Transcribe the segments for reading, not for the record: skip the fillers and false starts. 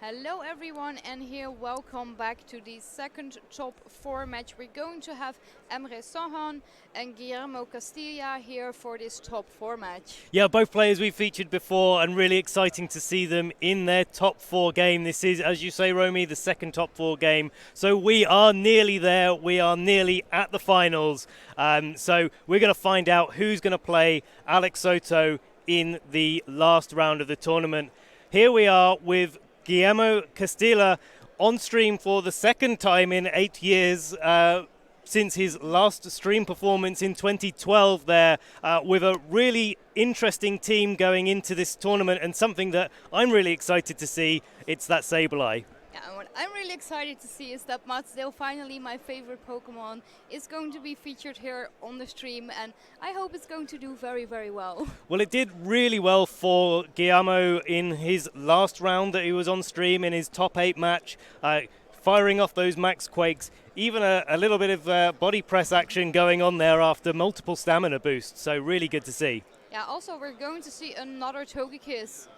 Hello everyone, and here welcome back to the second top 4 match. We're going to have Emre Sahan and Guillermo Castilla here for this top 4 match. Yeah, both players we've featured before, and really exciting to see them in their top 4 game. This is, as you say, Romy, the second top 4 game. So we are nearly there. We are nearly at the finals. So we're going to find out who's going to play Alex Soto in the last round of the tournament. Here we are with Guillermo Castilla on stream for the second time in 8 years since his last stream performance in 2012 there, with a really interesting team going into this tournament, and something that I'm really excited to see. It's that Sableye. Yeah, and what I'm really excited to see is that Mudsdale, finally my favorite Pokemon, is going to be featured here on the stream, and I hope it's going to do very, very well. Well, it did really well for Guillermo in his last round that he was on stream in his top 8 match, firing off those max quakes, even a little bit of body press action going on there after multiple stamina boosts, so really good to see. Yeah, also we're going to see another Togekiss,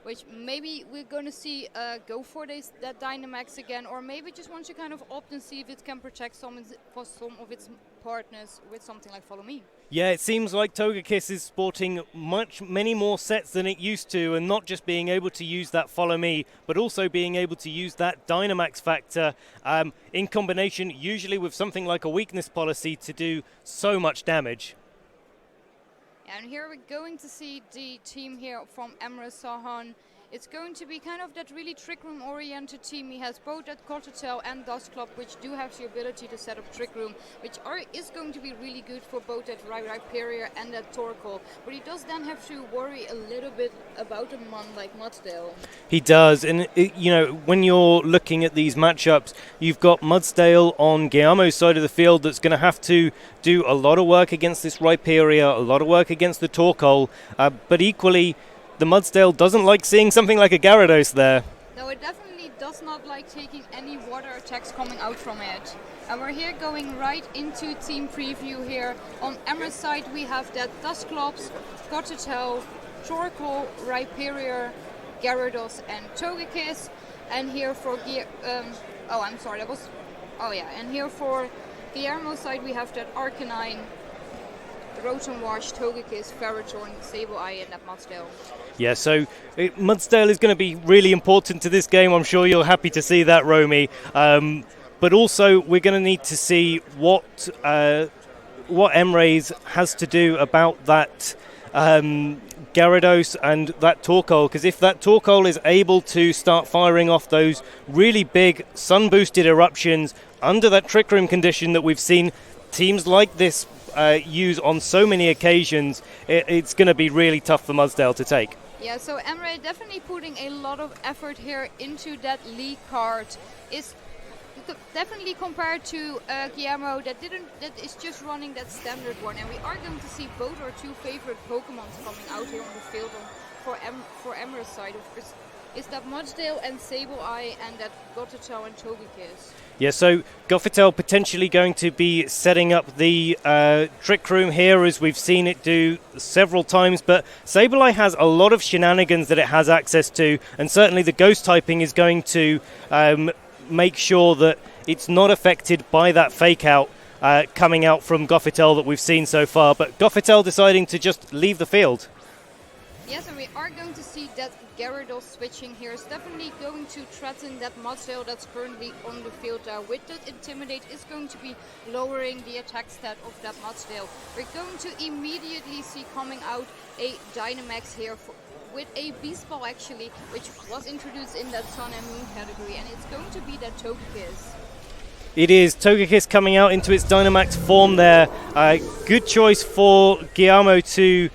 which maybe we're going to see go for that Dynamax again, or maybe just want to kind of opt and see if it can protect some of its partners with something like Follow Me. Yeah, it seems like Togekiss is sporting many more sets than it used to, and not just being able to use that Follow Me, but also being able to use that Dynamax factor in combination, usually with something like a weakness policy, to do so much damage. And here we're going to see the team here from Emre Sahan. It's going to be kind of that really Trick Room oriented team. He has both that Cottertail and Dustclub, which do have the ability to set up Trick Room, which is going to be really good for both that Rhyperior and that Torkoal. But he does then have to worry a little bit about a mon like Mudsdale. He does, and when you're looking at these matchups, you've got Mudsdale on Guillermo's side of the field that's going to have to do a lot of work against this Rhyperior, a lot of work against the Torkoal, but equally, the Mudsdale doesn't like seeing something like a Gyarados there. No, it definitely does not like taking any water attacks coming out from it. And we're here going right into team preview here. On Emre's side we have that Dustclops, Cottertail, Torkoal, Rhyperior, Gyarados and Togekiss. And here for and here for Guillermo's side we have that Arcanine, Rotom Wash, Togekiss, Ferrothorn, Sableye and that Mudsdale. Yeah, so Mudsdale is going to be really important to this game. I'm sure you're happy to see that, Romy. But also, we're going to need to see what Emre has to do about that Gyarados and that Torkoal. Because if that Torkoal is able to start firing off those really big sun-boosted eruptions under that Trick Room condition that we've seen teams like this use on so many occasions, it's going to be really tough for Mudsdale to take. Yeah, so Emre definitely putting a lot of effort here into that league card. Is definitely compared to Guillermo that is just running that standard one, and we are going to see both our two favorite Pokemons coming out here on the field for Emre's side. Of course, is that Mudsdale and Sableye and that Gothitelle and Togekiss. Yeah, so Gothitelle potentially going to be setting up the Trick Room here, as we've seen it do several times, but Sableye has a lot of shenanigans that it has access to, and certainly the Ghost typing is going to make sure that it's not affected by that fake out coming out from Gothitelle that we've seen so far, but Gothitelle deciding to just leave the field. Yes, and we are going to see that Gyarados switching here is definitely going to threaten that Mudsdale that's currently on the field there. With that Intimidate is going to be lowering the attack stat of that Mudsdale. We're going to immediately see coming out a Dynamax here with a Beast Ball actually, which was introduced in that Sun and Moon category, and it's going to be that Togekiss. It is Togekiss coming out into its Dynamax form there. Good choice for Guillermo to...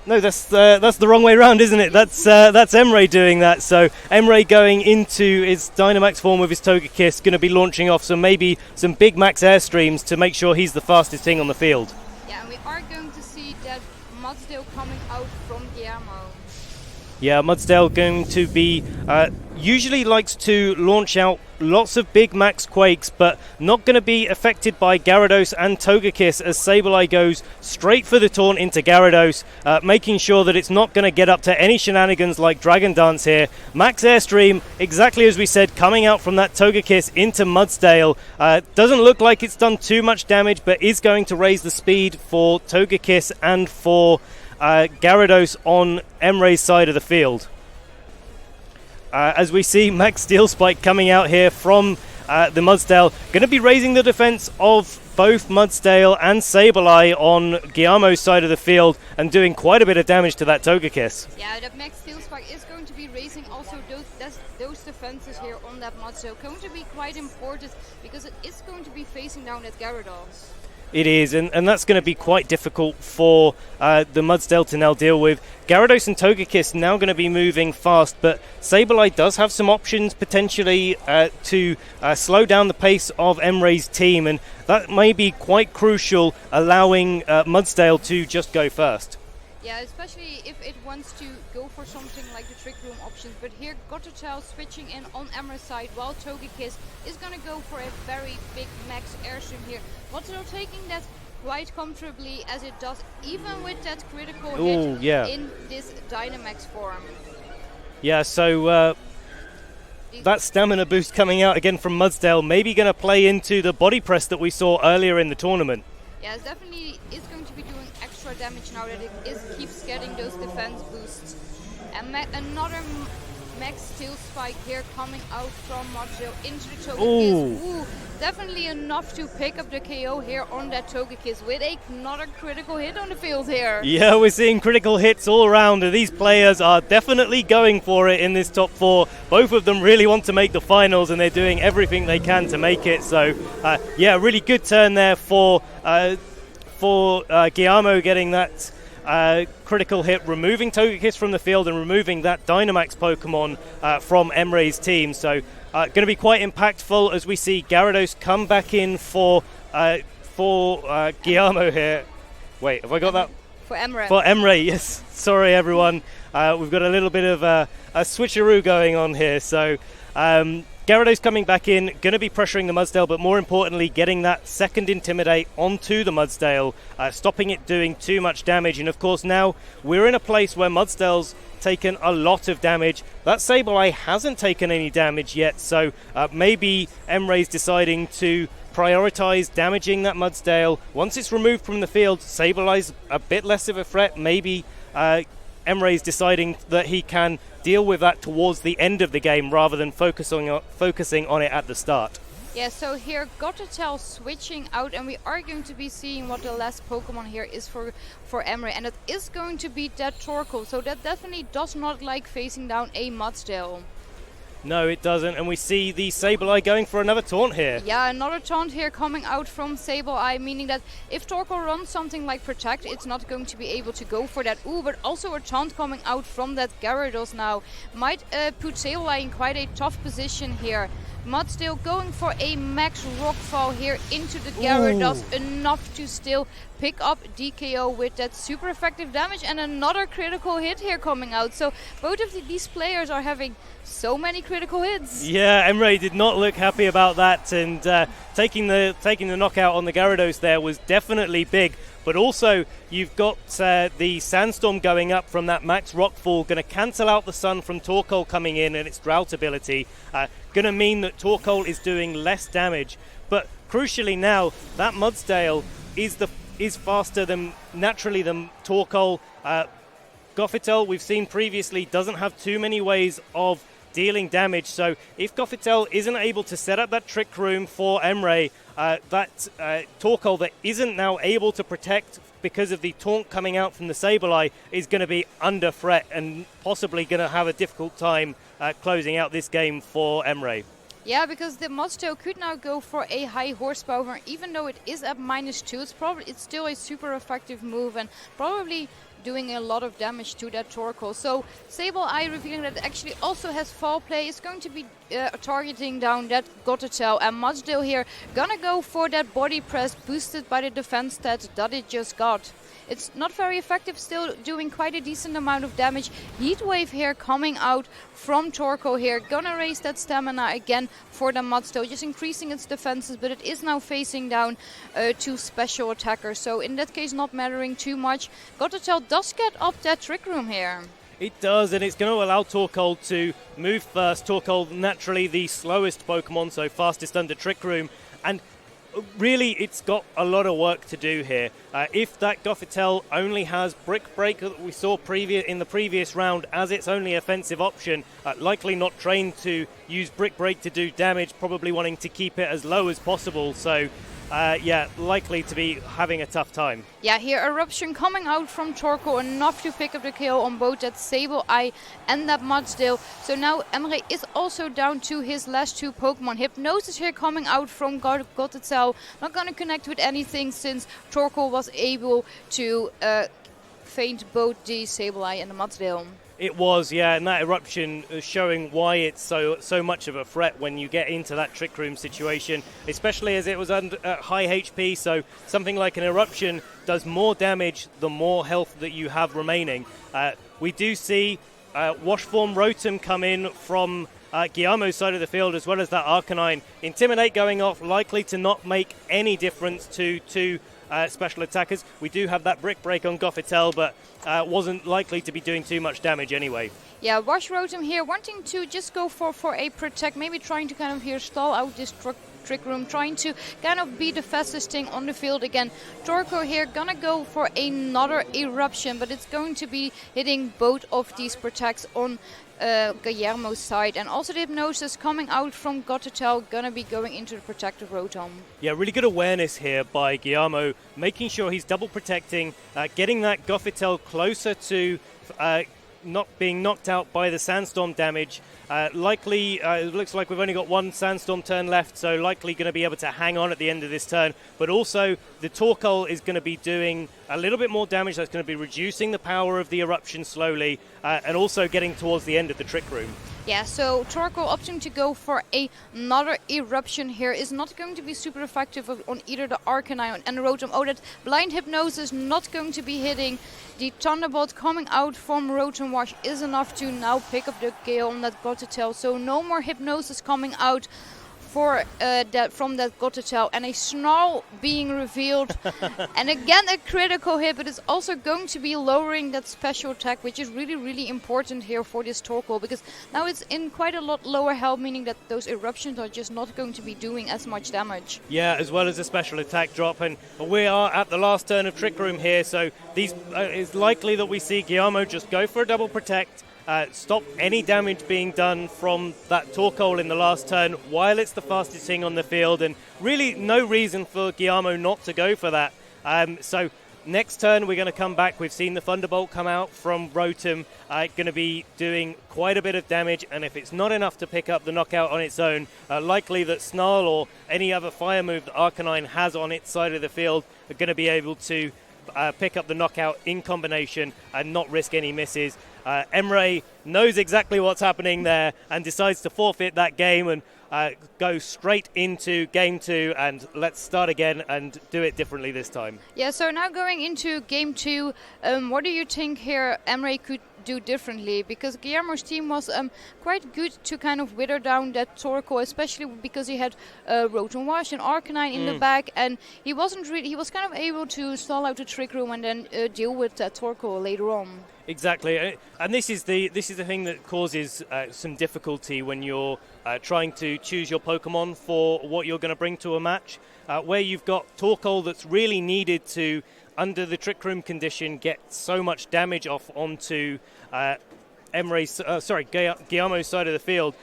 No, that's the wrong way around, isn't it? That's Emre doing that. So Emre going into its Dynamax form with his Togekiss, going to be launching off some big max airstreams to make sure he's the fastest thing on the field. Yeah, and we are going to see that Mudsdale coming out from Guillermo. Yeah, Mudsdale going to be usually likes to launch out lots of big max quakes, but not going to be affected by Gyarados and Togekiss as Sableye goes straight for the taunt into Gyarados, making sure that it's not going to get up to any shenanigans like Dragon Dance here. Max Airstream, exactly as we said, coming out from that Togekiss into Mudsdale. Doesn't look like it's done too much damage, but is going to raise the speed for Togekiss and for Gyarados on Emre's side of the field. As we see Max Steel Spike coming out here from the Mudsdale, going to be raising the defense of both Mudsdale and Sableye on Guillermo's side of the field and doing quite a bit of damage to that Togekiss. Yeah, that Max Steel Spike is going to be raising also those defenses here on that Mudsdale. Going to be quite important because it is going to be facing down that Gyarados. It is, and that's going to be quite difficult for the Mudsdale to now deal with. Gyarados and Togekiss now going to be moving fast, but Sableye does have some options potentially to slow down the pace of Emre's team, and that may be quite crucial, allowing Mudsdale to just go first. Yeah, especially if it wants to go for something like the Trick Room options. But here, Gototel switching in on Emre's side, while Togekiss is going to go for a very big max airstream here. Mudsdale taking that quite comfortably as it does, even with that critical hit in this Dynamax form. Yeah, so that stamina boost coming out again from Mudsdale, maybe going to play into the body press that we saw earlier in the tournament. Yeah, it definitely is going to be doing extra damage now that it keeps getting those defense boosts. And another Max Steel Spike here coming out from Mudsdale into the Togekiss. Ooh, definitely enough to pick up the KO here on that Togekiss with another critical hit on the field here. Yeah, we're seeing critical hits all around, and these players are definitely going for it in this top four. Both of them really want to make the finals, and they're doing everything they can to make it. So, yeah, really good turn there for Guillermo getting that critical hit, removing Togekiss from the field and removing that Dynamax Pokemon from Emre's team. So going to be quite impactful as we see Gyarados come back in for Guillermo here. Wait, have I got that? For Emre. For Emre, yes. Sorry, everyone. We've got a little bit of a switcheroo going on here. So Gyarados coming back in, going to be pressuring the Mudsdale, but more importantly, getting that second Intimidate onto the Mudsdale, stopping it doing too much damage. And of course, now we're in a place where Mudsdale's taken a lot of damage. That Sableye hasn't taken any damage yet, so maybe Emre's deciding to prioritize damaging that Mudsdale. Once it's removed from the field, Sableye's a bit less of a threat. Maybe Emre's deciding that he can deal with that towards the end of the game rather than focusing on it at the start. Yeah, so here Gototel switching out, and we are going to be seeing what the last Pokemon here is for Emre, and it is going to be that Torkoal, so that definitely does not like facing down a Mudsdale. No, it doesn't, and we see the Sableye going for another taunt here. Yeah, another taunt here coming out from Sableye, meaning that if Torkoal runs something like Protect, it's not going to be able to go for that. Ooh, but also a taunt coming out from that Gyarados now might put Sableye in quite a tough position here. Mudsdale going for a max Rockfall here into the Gyarados, enough to still pick up DKO with that super effective damage, and another critical hit here coming out. So both of these players are having so many critical hits. Yeah, Emre did not look happy about that, and taking the knockout on the Gyarados there was definitely big. But also, you've got the Sandstorm going up from that max Rockfall, going to cancel out the Sun from Torkoal coming in and its Drought ability. Going to mean that Torkoal is doing less damage. But crucially now, that Mudsdale is faster than Torkoal. Gothitelle, we've seen previously, doesn't have too many ways of dealing damage. So if Gothitelle isn't able to set up that Trick Room for Emre, that Torkoal that isn't now able to protect because of the taunt coming out from the Sableye is going to be under threat and possibly going to have a difficult time closing out this game for Emre. Yeah, because the Mudsdale could now go for a high horsepower, even though it is at -2. It's still a super effective move and probably doing a lot of damage to that Torkoal. So Sableye revealing that it actually also has Fall Play, is going to be targeting down that Gothitelle, and Mudsdale here gonna go for that body press boosted by the defense stats that it just got. It's not very effective, still doing quite a decent amount of damage. Heat Wave here coming out from Torkoal here. Gonna raise that stamina again for the Mudstone, just increasing its defenses, but it is now facing down 2 special attackers. So in that case, not mattering too much. Gototel does get up that Trick Room here. It does, and it's going to allow Torkoal to move first. Torkoal, naturally the slowest Pokemon, so fastest under Trick Room. And really, it's got a lot of work to do here. If that Gothitelle only has Brick Break that we saw in the previous round as its only offensive option, likely not trained to use Brick Break to do damage, probably wanting to keep it as low as possible. So, yeah, likely to be having a tough time. Yeah, here Eruption coming out from Torkoal, enough to pick up the kill on both that Sableye and that Mudsdale. So now Emre is also down to his last 2 Pokemon. Hypnosis here coming out from Gototel. Not going to connect with anything since Torkoal was able to feint both the Sableye and the Mudsdale. It was, yeah, and that Eruption is showing why it's so much of a threat when you get into that Trick Room situation, especially as it was at high HP, so something like an Eruption does more damage the more health that you have remaining. We do see Wash Form Rotom come in from Guillermo's side of the field, as well as that Arcanine. Intimidate going off, likely to not make any difference to special attackers. We do have that Brick Break on Gothitelle, but wasn't likely to be doing too much damage anyway. Yeah, Wash Rotom here wanting to just go for a Protect, maybe trying to kind of here stall out this Trick Room, trying to kind of be the fastest thing on the field again. Torkoal here gonna go for another Eruption, but it's going to be hitting both of these Protects on Guillermo's side, and also the Hypnosis coming out from Gototel, gonna be going into the Protective Rotom. Yeah, really good awareness here by Guillermo, making sure he's double protecting, getting that Gothitelle closer to not being knocked out by the Sandstorm damage. Likely, it looks like we've only got 1 Sandstorm turn left, so likely going to be able to hang on at the end of this turn. But also, the Torkoal is going to be doing a little bit more damage. That's going to be reducing the power of the Eruption slowly, and also getting towards the end of the Trick Room. Yeah, so Torkoal opting to go for another Eruption here is not going to be super effective on either the Arcanine and the Rotom. Oh, that Blind Hypnosis not going to be hitting. The Thunderbolt coming out from Rotom Wash is enough to now pick up the Gale on that Gototel. So no more Hypnosis coming out for from that Gototel, and a Snarl being revealed. And again a critical hit, but it's also going to be lowering that special attack, which is really, really important here for this Torkoal, because now it's in quite a lot lower health, meaning that those Eruptions are just not going to be doing as much damage. Yeah, as well as a special attack drop, and we are at the last turn of Trick Room here, so these it's likely that we see Guillermo just go for a double protect, stop any damage being done from that Torkoal in the last turn while it's the fastest thing on the field, and really no reason for Guillermo not to go for that. So next turn we're going to come back. We've seen the Thunderbolt come out from Rotom, going to be doing quite a bit of damage, and if it's not enough to pick up the knockout on its own, likely that Snarl or any other fire move that Arcanine has on its side of the field are going to be able to pick up the knockout in combination and not risk any misses. Emre knows exactly what's happening there and decides to forfeit that game and go straight into game 2, and let's start again and do it differently this time. Yeah, so now going into game 2, what do you think here Emre could do differently? Because Guillermo's team was quite good to kind of wither down that Torkoal, especially because he had Rotom Wash and Arcanine in the back, and he was kind of able to stall out the Trick Room and then deal with that Torkoal later on. Exactly, and this is the thing that causes some difficulty when you're trying to choose your Pokemon for what you're going to bring to a match, where you've got Torkoal that's really needed to, under the Trick Room condition, get so much damage off onto Guillermo's side of the field.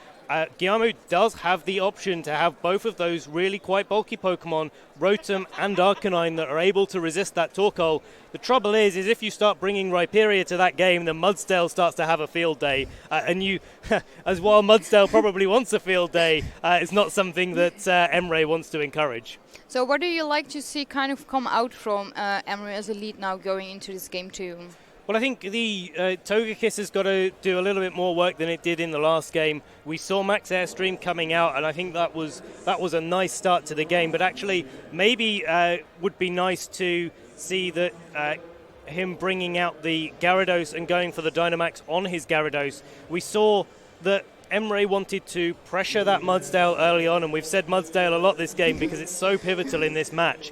Guillermo does have the option to have both of those really quite bulky Pokemon, Rotom and Arcanine, that are able to resist that Torkoal. The trouble is if you start bringing Rhyperior to that game, then Mudsdale starts to have a field day. And you, as while Mudsdale probably wants a field day, it's not something that Emre wants to encourage. So what do you like to see kind of come out from Emre as a lead now going into this game 2? Well, I think the Togekiss has got to do a little bit more work than it did in the last game. We saw Max Airstream coming out, and I think that was a nice start to the game. But actually, maybe would be nice to see that him bringing out the Gyarados and going for the Dynamax on his Gyarados, we saw that Emre wanted to pressure that Mudsdale early on, and we've said Mudsdale a lot this game because it's so pivotal in this match.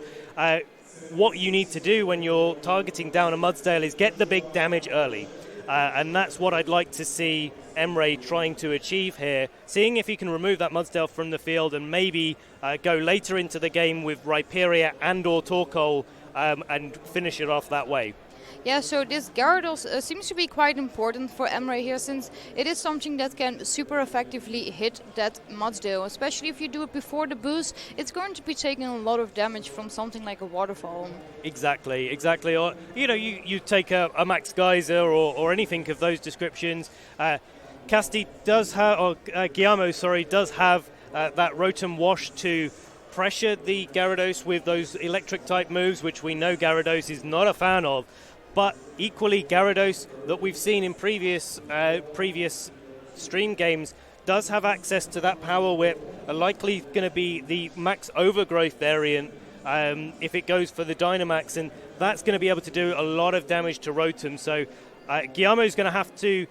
What you need to do when you're targeting down a Mudsdale is get the big damage early. And that's what I'd like to see Emre trying to achieve here, seeing if he can remove that Mudsdale from the field and maybe go later into the game with Rhyperior and or Torkoal and finish it off that way. Yeah, so this Gyarados seems to be quite important for Emre here, since it is something that can super effectively hit that Mudsdale. Especially if you do it before the boost, it's going to be taking a lot of damage from something like a waterfall. Exactly. Or, you take a Max Geyser or anything of those descriptions. Casti does have, or Guillermo, does have that Rotom Wash to pressure the Gyarados with those electric type moves, which we know Gyarados is not a fan of. But equally, Gyarados, that we've seen in previous stream games, does have access to that Power Whip, likely going to be the Max Overgrowth variant if it goes for the Dynamax, and that's going to be able to do a lot of damage to Rotom. So Guillermo's going to have to,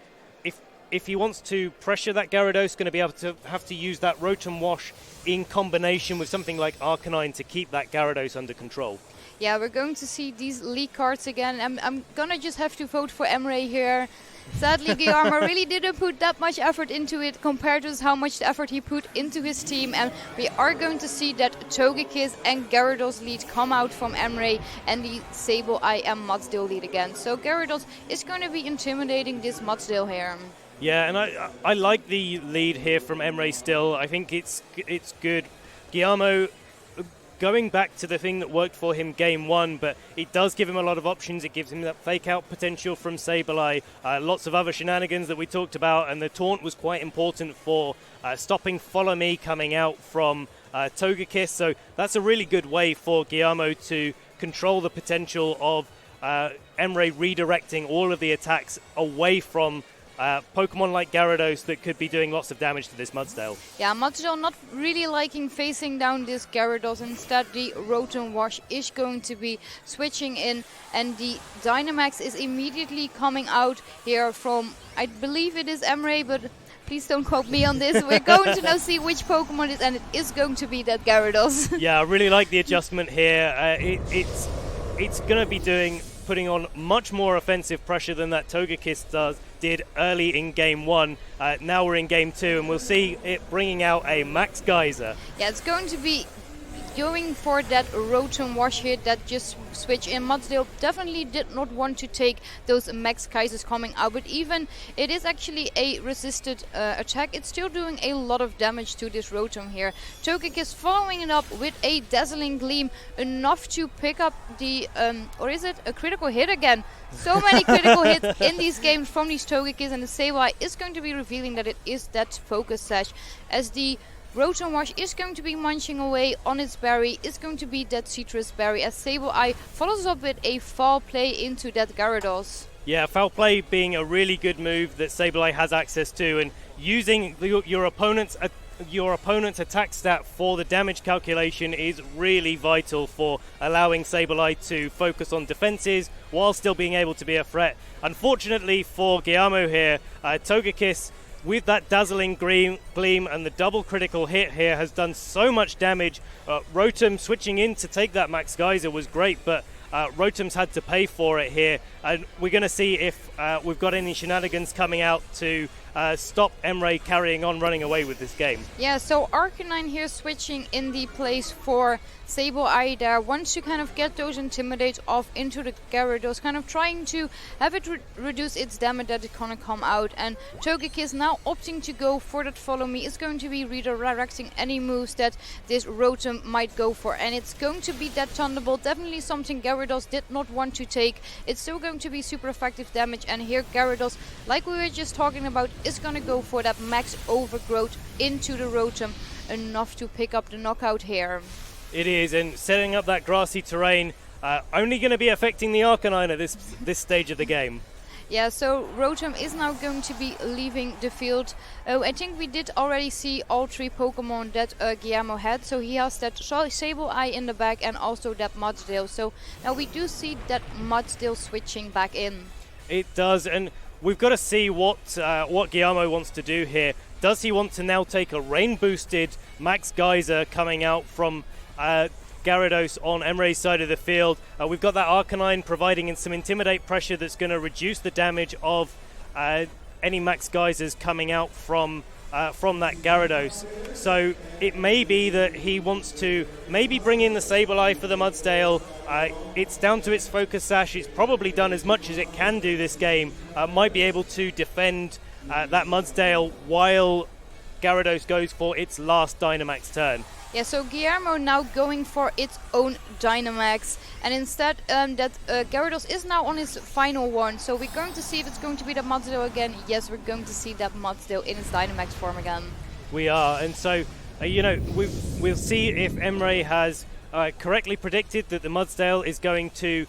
if he wants to pressure that Gyarados, going to be able to have to use that Rotom Wash in combination with something like Arcanine to keep that Gyarados under control. Yeah, we're going to see these league cards again. I'm gonna just have to vote for Emre here. Sadly, Guillermo really didn't put that much effort into it compared to how much effort he put into his team. And we are going to see that Togekiss and Gyarados lead come out from Emre and the Sableye and Mudsdale lead again. So Gyarados is going to be intimidating this Mudsdale here. Yeah, and I like the lead here from Emre still. I think it's good. Guillermo going back to the thing that worked for him game one, but it does give him a lot of options. It gives him that fake out potential from Sableye, lots of other shenanigans that we talked about, and the taunt was quite important for stopping Follow Me coming out from Togekiss. So that's a really good way for Guillermo to control the potential of Emre redirecting all of the attacks away from Pokemon like Gyarados that could be doing lots of damage to this Mudsdale. Yeah, Mudsdale not really liking facing down this Gyarados. Instead, the Rotom Wash is going to be switching in, and the Dynamax is immediately coming out here from, I believe it is Emre, but please don't quote me on this. We're going to now see which Pokemon it is, and it is going to be that Gyarados. Yeah, I really like the adjustment here. It's going to be putting on much more offensive pressure than that Togekiss did early in game one. Now we're in game two, and we'll see it bringing out a Max Geyser. Yeah, it's going to be going for that Rotom Wash here that just switch in. Mudsdale definitely did not want to take those Max Geysers coming out, but even it is actually a resisted attack, it's still doing a lot of damage to this Rotom here. Togekiss following it up with a Dazzling Gleam, enough to pick up the, or is it a critical hit again? So many critical hits in these games from these Togekiss, and the Sableye is going to be revealing that it is that Focus Sash, as the Rotom Wash is going to be munching away on its berry, is going to be that Citrus Berry, as Sableye follows up with a Foul Play into that Gyarados. Yeah, Foul Play being a really good move that Sableye has access to, and using your opponent's attack stat for the damage calculation is really vital for allowing Sableye to focus on defenses while still being able to be a threat. Unfortunately for Guillermo here, Togekiss, with that Dazzling Gleam and the double critical hit here, has done so much damage. Rotom switching in to take that Max Geyser was great, but Rotom's had to pay for it here. And we're going to see if we've got any shenanigans coming out to stop Emre carrying on running away with this game. Yeah, so Arcanine here switching in the place for Sableye there. Wants to kind of get those Intimidates off into the Gyarados, kind of trying to have it reduce its damage that it's gonna come out. And Togekiss now opting to go for that Follow Me, is going to be redirecting any moves that this Rotom might go for. And it's going to be that Thunderbolt, definitely something Gyarados did not want to take. It's still going to be super effective damage, and here Gyarados, like we were just talking about, is going to go for that Max Overgrowth into the Rotom, enough to pick up the knockout here. It is, and setting up that grassy terrain, only going to be affecting the Arcanine at this stage of the game. Yeah, so Rotom is now going to be leaving the field. I think we did already see all 3 Pokemon that Guillermo had. So he has that Sableye in the back and also that Mudsdale. So now we do see that Mudsdale switching back in. It does, and we've got to see what Guillermo wants to do here. Does he want to now take a rain-boosted Max Geyser coming out from Gyarados on Emre's side of the field? We've got that Arcanine providing some Intimidate pressure that's going to reduce the damage of any Max Geysers coming out from that Gyarados. So it may be that he wants to maybe bring in the Sableye for the Mudsdale. It's down to its Focus Sash. It's probably done as much as it can do this game. Might be able to defend that Mudsdale while Gyarados goes for its last Dynamax turn. Yeah, so Guillermo now going for its own Dynamax, and instead that Gyarados is now on his final one. So we're going to see if it's going to be the Mudsdale again. Yes, we're going to see that Mudsdale in its Dynamax form again. We are, and so we'll see if Emre has correctly predicted that the Mudsdale is going to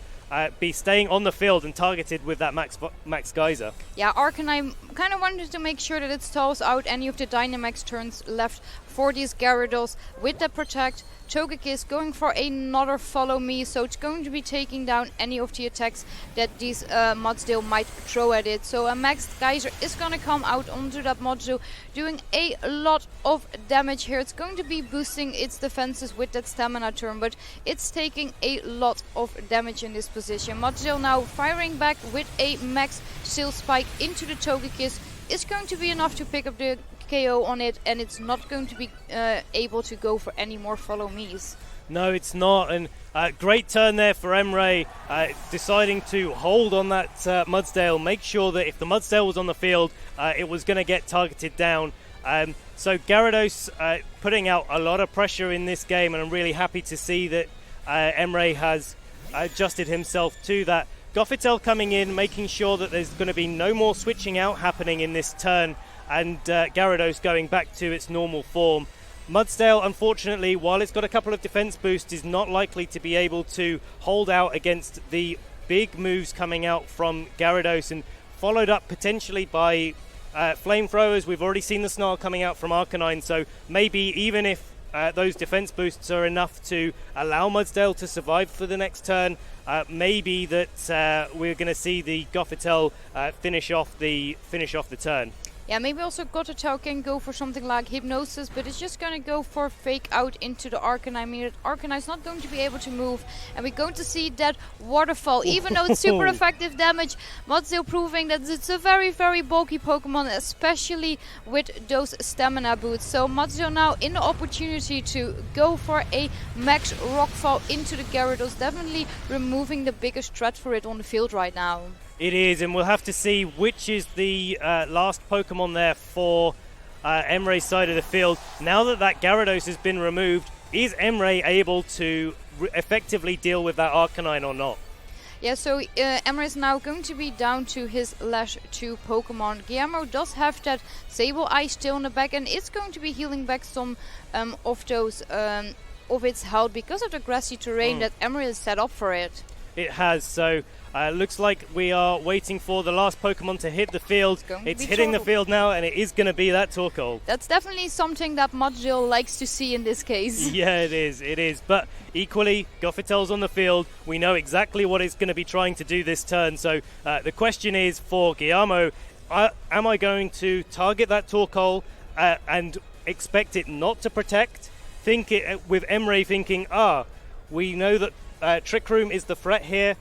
be staying on the field and targeted with that Max Geyser. Yeah, Arcanine kind of wanted to make sure that it stalls out any of the Dynamax turns left for these Gyarados with the Protect. Togekiss going for another Follow Me, so it's going to be taking down any of the attacks that these Mudsdale might throw at it. So a Max Geyser is going to come out onto that Mudsdale, doing a lot of damage here. It's going to be boosting its defenses with that Stamina turn, but it's taking a lot of damage in this position. Mudsdale now firing back with a Max Steel Spike into the Togekiss. Is going to be enough to pick up the KO on it, and it's not going to be able to go for any more Follow Me's. No, it's not, and great turn there for Emre, deciding to hold on that Mudsdale, make sure that if the Mudsdale was on the field, it was going to get targeted down. So Gyarados putting out a lot of pressure in this game, and I'm really happy to see that Emre has adjusted himself to that. Gothitelle coming in, making sure that there's going to be no more switching out happening in this turn, and Gyarados going back to its normal form. Mudsdale, unfortunately, while it's got a couple of defense boosts, is not likely to be able to hold out against the big moves coming out from Gyarados, and followed up potentially by Flamethrowers. We've already seen the Snarl coming out from Arcanine, so maybe even if those defense boosts are enough to allow Mudsdale to survive for the next turn, maybe that we're going to see the Gothitelle finish off the turn. Yeah, maybe also Gothitelle can go for something like Hypnosis, but it's just going to go for Fake Out into the Arcanine. I mean, Arcanine's not going to be able to move, and we're going to see that Waterfall, even though it's super effective damage. Mudsdale proving that it's a very, very bulky Pokemon, especially with those Stamina boots. So Mudsdale now in the opportunity to go for a Max Rockfall into the Gyarados, definitely removing the biggest threat for it on the field right now. It is, and we'll have to see which is the last Pokemon there for Emre's side of the field. Now that Gyarados has been removed, is Emre able to effectively deal with that Arcanine or not? Yeah, so Emre is now going to be down to his last 2 Pokemon. Guillermo does have that Sableye still in the back, and it's going to be healing back some of those of its health because of the grassy terrain that Emre has set up for it. It has, so looks like we are waiting for the last Pokemon to hit the field. It's hitting the field now, and it is going to be that Torkoal. That's definitely something that Mudsdale likes to see in this case. Yeah, it is. But equally, Gothitelle's on the field. We know exactly what it's going to be trying to do this turn. So the question is for Guillermo, am I going to target that Torkoal and expect it not to protect? With Emre thinking, we know that Trick Room is the threat here.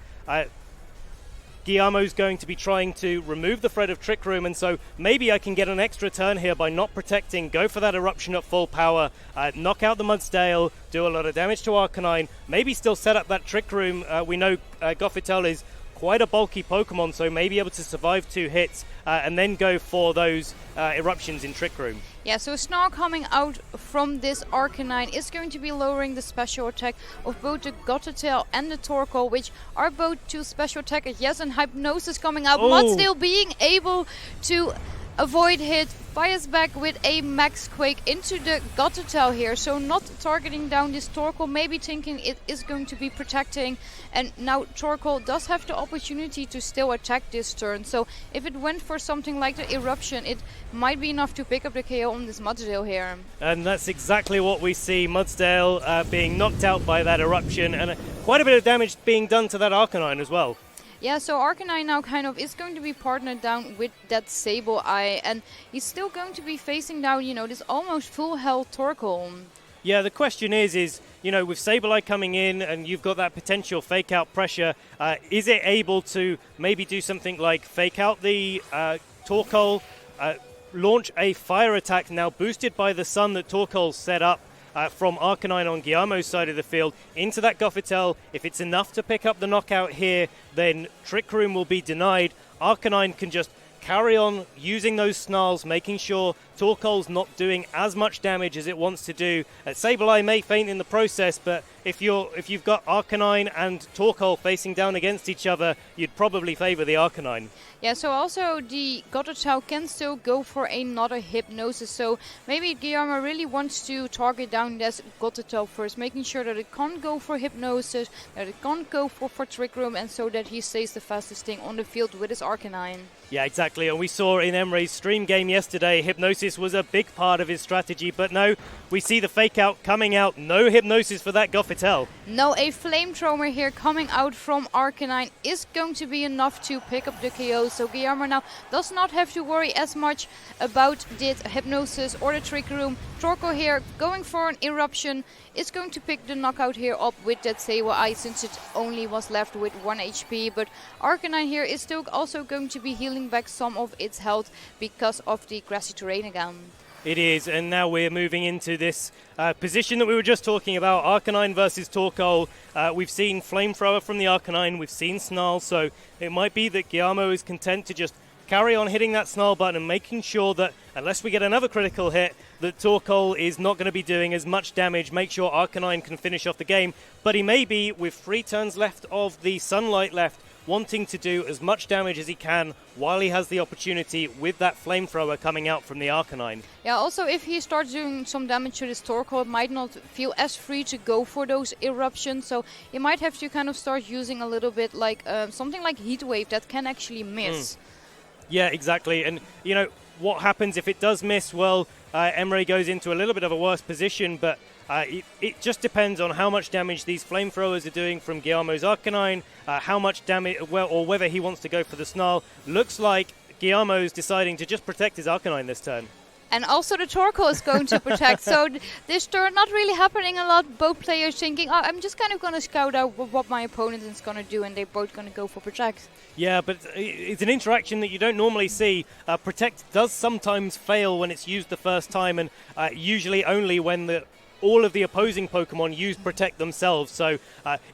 Guillermo's going to be trying to remove the threat of Trick Room, and so maybe I can get an extra turn here by not protecting, go for that Eruption at full power, knock out the Mudsdale, do a lot of damage to Arcanine, maybe still set up that Trick Room. We know Gothitelle is quite a bulky Pokemon, so maybe able to survive 2 hits and then go for those eruptions in Trick Room. Yeah, so Snarl coming out from this Arcanine is going to be lowering the special attack of both the Gothitelle and the Torkoal, which are both 2 special attackers. Yes, and Hypnosis coming out. Mudsdale being able to avoid hit, fires back with a Max Quake into the Gothitelle here. So not targeting down this Torkoal, maybe thinking it is going to be protecting. And now Torkoal does have the opportunity to still attack this turn. So if it went for something like the Eruption, it might be enough to pick up the KO on this Mudsdale here. And that's exactly what we see. Mudsdale being knocked out by that Eruption, and quite a bit of damage being done to that Arcanine as well. Yeah, so Arcanine now kind of is going to be partnered down with that Sableye, and he's still going to be facing down, you know, this almost full health Torkoal. Yeah, the question is, you know, with Sableye coming in and you've got that potential fake out pressure, is it able to maybe do something like fake out the Torkoal, launch a fire attack now boosted by the sun that Torkoal set up from Arcanine on Guillermo's side of the field into that Gothitelle? If it's enough to pick up the knockout here, then Trick Room will be denied. Arcanine can just carry on using those snarls, making sure Torkoal's not doing as much damage as it wants to do. Sableye may faint in the process, but if you've got Arcanine and Torkoal facing down against each other, you'd probably favour the Arcanine. Yeah, so also the Gothitelle can still go for another Hypnosis. So maybe Guillermo really wants to target down this Gothitelle first, making sure that it can't go for Hypnosis, that it can't go for Trick Room, and so that he stays the fastest thing on the field with his Arcanine. Yeah, exactly. And we saw in Emre's stream game yesterday, Hypnosis was a big part of his strategy. But no, we see the fake out coming out. No Hypnosis for that Gothitelle. No, a Flamethrower here coming out from Arcanine is going to be enough to pick up the KO. So Guillermo now does not have to worry as much about the Hypnosis or the Trick Room. Torkoal here going for an Eruption is going to pick the knockout here up with that Sableye, since it only was left with 1 HP. But Arcanine here is still also going to be healing back some of its health because of the grassy terrain again. It is, and now we're moving into this position that we were just talking about, Arcanine versus Torkoal. We've seen Flamethrower from the Arcanine, we've seen Snarl, so it might be that Guillermo is content to just carry on hitting that Snarl button and making sure that, unless we get another critical hit, that Torkoal is not going to be doing as much damage, make sure Arcanine can finish off the game. But he may be, with 3 turns left of the Sunlight left, wanting to do as much damage as he can while he has the opportunity with that Flamethrower coming out from the Arcanine. Yeah, also if he starts doing some damage to this Torkoal, it might not feel as free to go for those Eruptions, so he might have to kind of start using a little bit like something like Heat Wave that can actually miss. Yeah, exactly. And, you know, what happens if it does miss? Well, Emre goes into a little bit of a worse position, but it just depends on how much damage these Flamethrowers are doing from Guillermo's Arcanine, how much damage, well, or whether he wants to go for the Snarl. Looks like Guillermo's deciding to just protect his Arcanine this turn. And also the Torkoal is going to protect. So this turn not really happening a lot. Both players thinking, oh, I'm just kind of going to scout out what my opponent is going to do, and they're both going to go for protect. Yeah, but it's an interaction that you don't normally see. Protect does sometimes fail when it's used the first time, and usually only when all of the opposing Pokemon use Protect themselves. So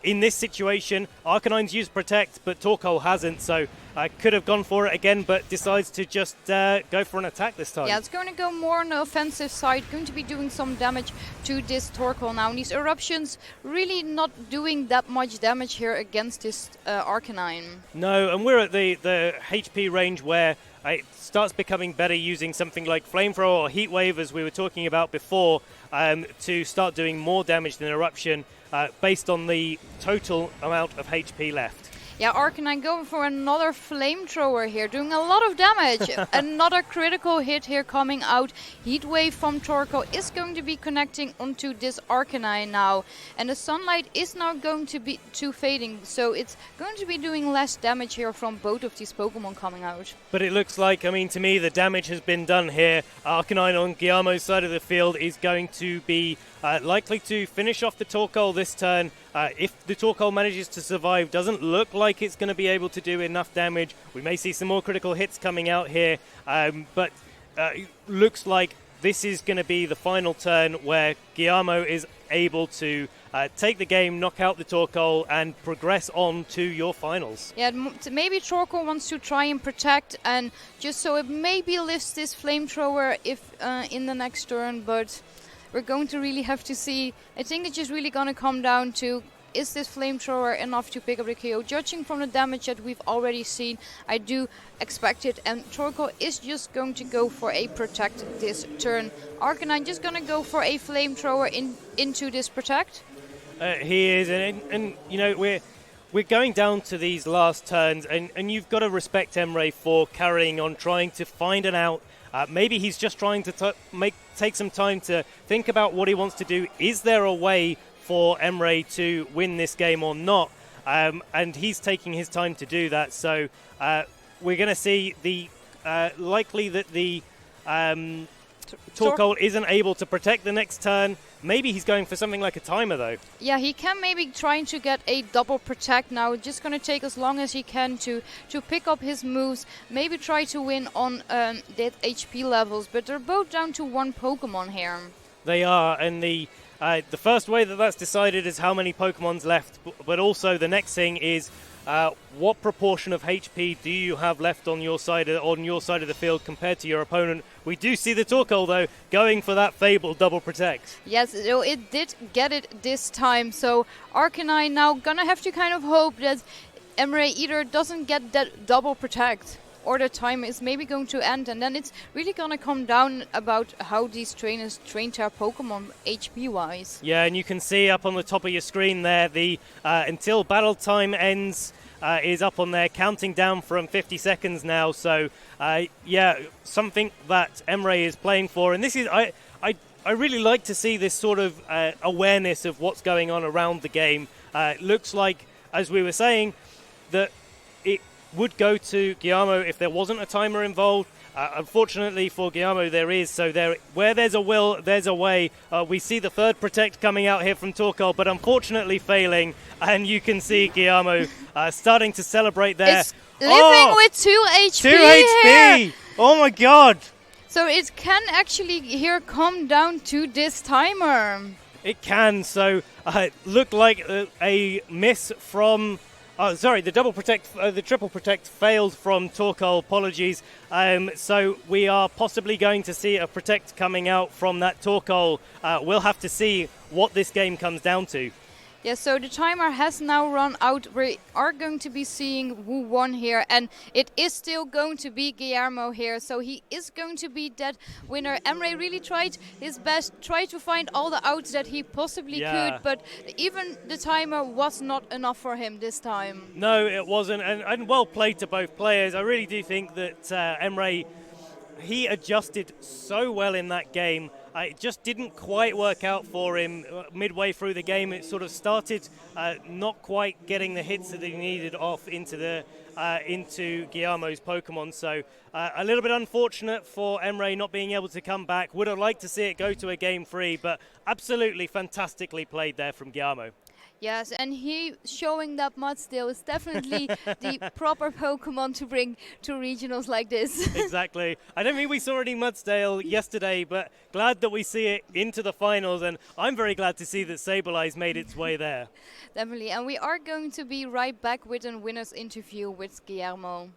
in this situation, Arcanine's used Protect, but Torkoal hasn't. So I could have gone for it again, but decides to just go for an attack this time. Yeah, it's going to go more on the offensive side, going to be doing some damage to this Torkoal now. And these Eruptions really not doing that much damage here against this Arcanine. No, and we're at the HP range where it starts becoming better using something like Flamethrower or Heat Wave, as we were talking about before, to start doing more damage than Eruption based on the total amount of HP left. Yeah, Arcanine going for another Flamethrower here, doing a lot of damage. Another critical hit here coming out. Heat Wave from Torkoal is going to be connecting onto this Arcanine now. And the Sunlight is now going to be fading, so it's going to be doing less damage here from both of these Pokemon coming out. But it looks like, I mean, to me, the damage has been done here. Arcanine on Guillermo's side of the field is going to be likely to finish off the Torkoal this turn. If the Torkoal manages to survive, doesn't look like it's going to be able to do enough damage. We may see some more critical hits coming out here, but it looks like this is going to be the final turn where Guillermo is able to take the game, knock out the Torkoal, and progress on to your finals. Yeah, maybe Torkoal wants to try and protect, and just so it maybe lifts this Flamethrower if in the next turn, but we're going to really have to see. I think it's just really going to come down to is this flamethrower enough to pick up the KO? Judging from the damage that we've already seen, I do expect it. And Torkoal is just going to go for a protect this turn. Arcanine just going to go for a flamethrower into this protect. He is, and you know, we're going down to these last turns, and you've got to respect Emre for carrying on, trying to find an out. Maybe he's just trying to take some time to think about what he wants to do. Is there a way for Emre to win this game or not? And he's taking his time to do that. So we're going to see the likely that the Torkoal isn't able to protect the next turn. Maybe he's going for something like a timer, though. Yeah, he can maybe trying to get a double protect now. Just going to take as long as he can to pick up his moves. Maybe try to win on dead HP levels. But they're both down to one Pokemon here. They are, and the first way that that's decided is how many Pokemon's left. But also the next thing is what proportion of HP do you have left on your side of the field compared to your opponent? We do see the Torkoal, though, going for that fabled double protect. Yes, it did get it this time. So Arcanine now gonna have to kind of hope that Emre either doesn't get that double protect or the time is maybe going to end, and then it's really gonna come down about how these trainers train their Pokemon HP wise. Yeah, and you can see up on the top of your screen there the until battle time ends is up on there, counting down from 50 seconds now. So yeah, something that Emre is playing for, and this is I really like to see this sort of awareness of what's going on around the game. It looks like, as we were saying, that it would go to Guillermo if there wasn't a timer involved. Unfortunately for Guillermo, there is. So where there's a will, there's a way. We see the third protect coming out here from Torkoal, but unfortunately failing. And you can see Guillermo starting to celebrate there. It's living with 2 HP 2 HP! here. Oh my god! So it can actually here come down to this timer. It can. So it looked like a miss from... sorry, the triple protect failed from Torkoal. Apologies. So we are possibly going to see a protect coming out from that Torkoal. We'll have to see what this game comes down to. Yeah, so the timer has now run out. We are going to be seeing who won here, and it is still going to be Guillermo here. So he is going to be that winner. Emre really tried his best, tried to find all the outs that he possibly could, but even the timer was not enough for him this time. No, it wasn't, and well played to both players. I really do think that Emre, he adjusted so well in that game. It just didn't quite work out for him midway through the game. It sort of started not quite getting the hits that he needed off into Guillermo's Pokemon. So a little bit unfortunate for Emre not being able to come back. Would have liked to see it go to a game 3, but absolutely fantastically played there from Guillermo. Yes, and he showing that Mudsteel is definitely the proper Pokemon to bring to regionals like this. Exactly. I don't think we saw any Mudsteel yesterday, but glad that we see it into the finals, and I'm very glad to see that Sableye made its way there. Definitely, and we are going to be right back with a winner's interview with Guillermo.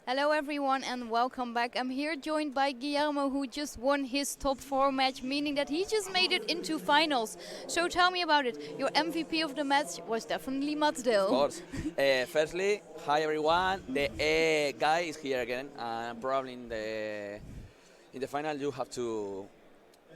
Hello everyone and welcome back. I'm here joined by Guillermo, who just won his top 4 match, meaning that he just made it into finals. So tell me about it. Your MVP of the match was definitely Of Matsdale. course. Firstly, hi everyone. The guy is here again, and probably in the final you have to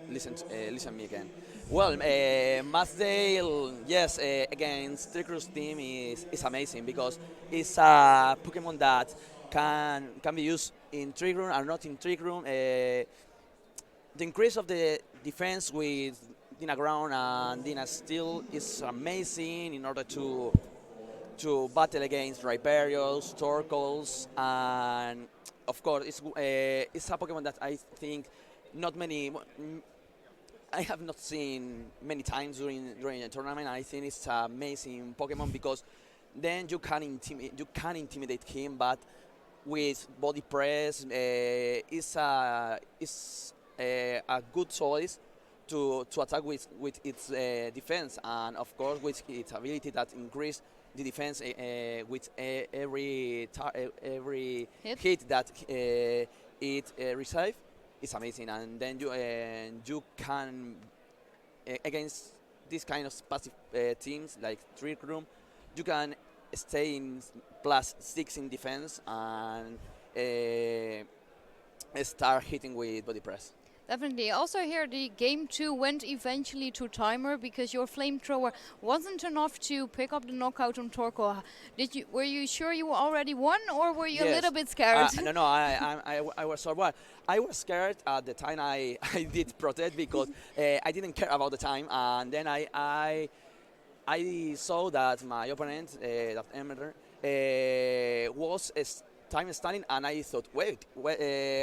listen me again. Well, Masdale, yes, against Tricrus team is amazing because it's a Pokemon that can be used in Trick Room or not in Trick Room. The increase of the defense with Dina Ground and Dina Steel is amazing in order to battle against Rhyperios, Torkoals, and of course it's a Pokemon that I think not many. I have not seen many times during the tournament. I think it's an amazing Pokemon because then you can intimidate him, but with body press is a good choice to attack with its defense, and of course with its ability that increase the defense every Hit. hit that it receive is amazing, and then you can against this kind of passive teams like Trick Room, you can stay in +6 in defense and start hitting with body press. Definitely. Also here the game 2 went eventually to timer because your flamethrower wasn't enough to pick up the knockout on Torkoal. Were you sure you already won, or were you a Yes. little bit scared? No, I was so well. I was scared at the time. I did protect because I didn't care about the time, and then I saw that my opponent, that Emre, was time standing, and I thought, wait,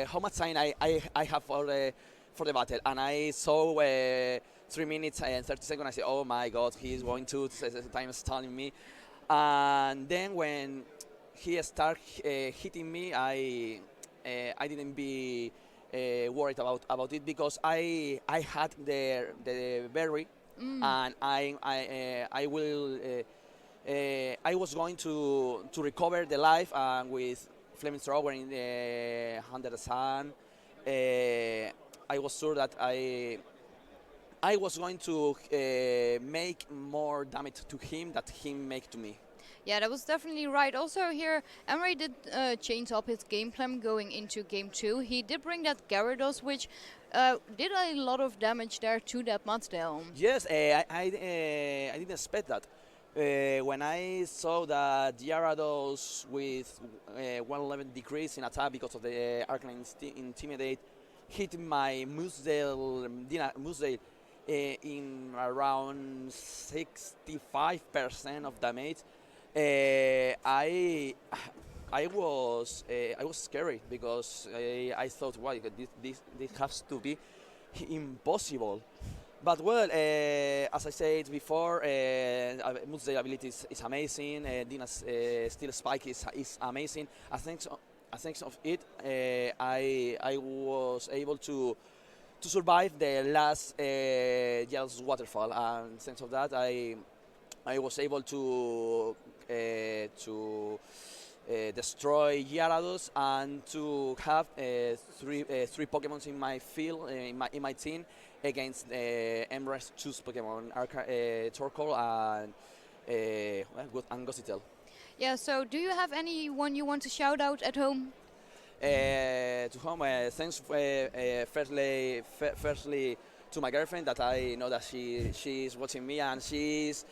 how much time I have for the battle? And I saw 3 minutes and 30 seconds. I said, oh my God, he's going to time stalling me. And then when he started hitting me, I didn't be worried about it because I had the berry, and I was going to recover the life, and with flamethrower in the under the sun, I was sure that I was going to make more damage to him that he make to me. Yeah, that was definitely right. Also here, Emre did change up his game plan going into game 2. He did bring that Gyarados, which did a lot of damage there to that Matsdale. Yes, I didn't expect that. When I saw that Gyarados with 111 decrease in attack because of the Arcanine Intimidate hit my Muzdale in around 65% of damage, I was scary because I thought, wow, this has to be impossible. But well, as I said before, Muzdale ability is amazing. Dina's Steel Spike is amazing. Thanks of it, I was able to survive the last Yell's waterfall, and thanks of that, I was able to destroy Gyarados and to have three Pokemons in my field, in my team, against Emre's choose Pokemon, Torkoal and Gossitel. Yeah, so do you have anyone you want to shout out at home? To home, thanks firstly to my girlfriend, that I know that she's watching me, and she's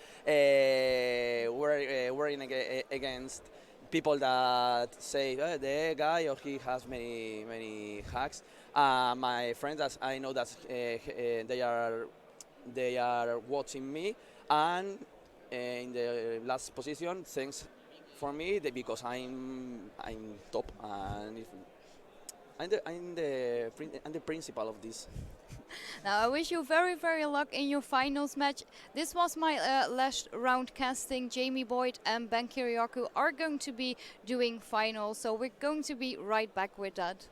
worrying against people that say the guy, or he has many hacks. My friends, that I know that they are watching me, and in the last position, thanks for me, because I'm top, and I'm the principal of this. Now, I wish you very, very luck in your finals match. This was my last round casting. Jamie Boyd and Ben Kiriakou are going to be doing finals, so we're going to be right back with that.